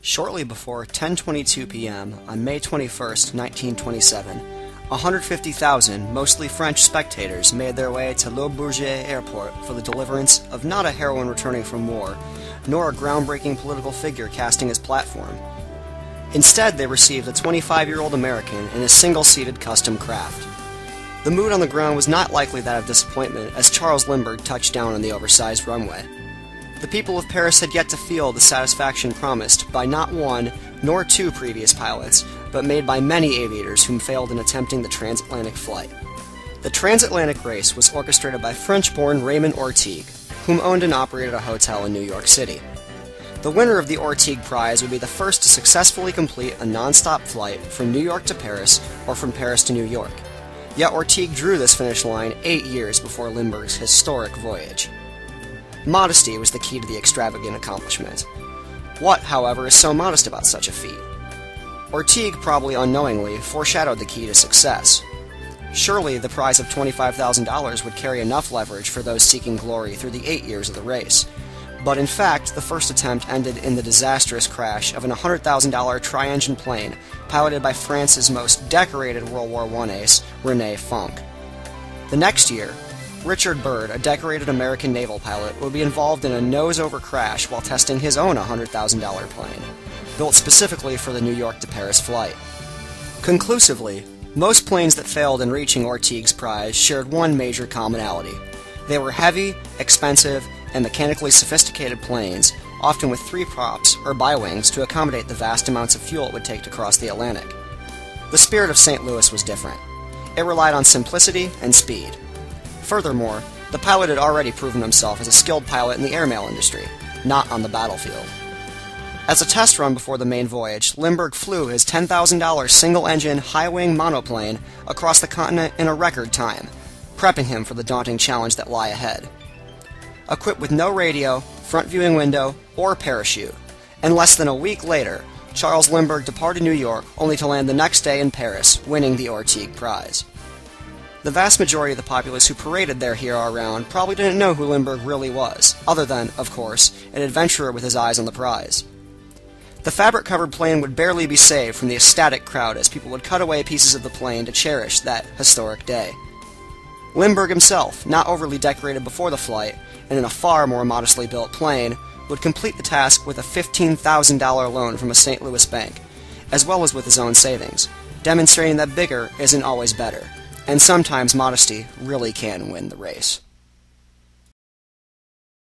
Shortly before 10:22 p.m. on May 21, 1927, 150,000, mostly French spectators made their way to Le Bourget Airport for the deliverance of not a heroine returning from war, nor a groundbreaking political figure casting his platform. Instead, they received a 25-year-old American in a single-seated custom craft. The mood on the ground was not likely that of disappointment as Charles Lindbergh touched down on the oversized runway. The people of Paris had yet to feel the satisfaction promised by not one nor two previous pilots, but made by many aviators whom failed in attempting the transatlantic flight. The transatlantic race was orchestrated by French-born Raymond Ortigue, whom owned and operated a hotel in New York City. The winner of the Ortigue Prize would be the first to successfully complete a non-stop flight from New York to Paris or from Paris to New York. Yet Ortigue drew this finish line 8 years before Lindbergh's historic voyage. Modesty was the key to the extravagant accomplishment. What, however, is so modest about such a feat? Ortigue, probably unknowingly, foreshadowed the key to success. Surely the prize of $25,000 would carry enough leverage for those seeking glory through the 8 years of the race. But in fact, the first attempt ended in the disastrous crash of an $100,000 tri-engine plane piloted by France's most decorated World War I ace, René Fonck. The next year, Richard Byrd, a decorated American naval pilot, would be involved in a nose-over crash while testing his own $100,000 plane, built specifically for the New York to Paris flight. Conclusively, most planes that failed in reaching Ortigue's prize shared one major commonality. They were heavy, expensive, and mechanically sophisticated planes, often with 3 props or bi-wings to accommodate the vast amounts of fuel it would take to cross the Atlantic. The spirit of St. Louis was different. It relied on simplicity and speed. Furthermore, the pilot had already proven himself as a skilled pilot in the airmail industry, not on the battlefield. As a test run before the main voyage, Lindbergh flew his $10,000 single-engine, high-wing monoplane across the continent in a record time, prepping him for the daunting challenge that lay ahead. Equipped with no radio, front-viewing window, or parachute, and less than a week later, Charles Lindbergh departed New York only to land the next day in Paris, winning the Ortigue Prize. The vast majority of the populace who paraded their hero around probably didn't know who Lindbergh really was, other than, of course, an adventurer with his eyes on the prize. The fabric-covered plane would barely be saved from the ecstatic crowd as people would cut away pieces of the plane to cherish that historic day. Lindbergh himself, not overly decorated before the flight, and in a far more modestly built plane, would complete the task with a $15,000 loan from a St. Louis bank, as well as with his own savings, demonstrating that bigger isn't always better, and sometimes modesty really can win the race.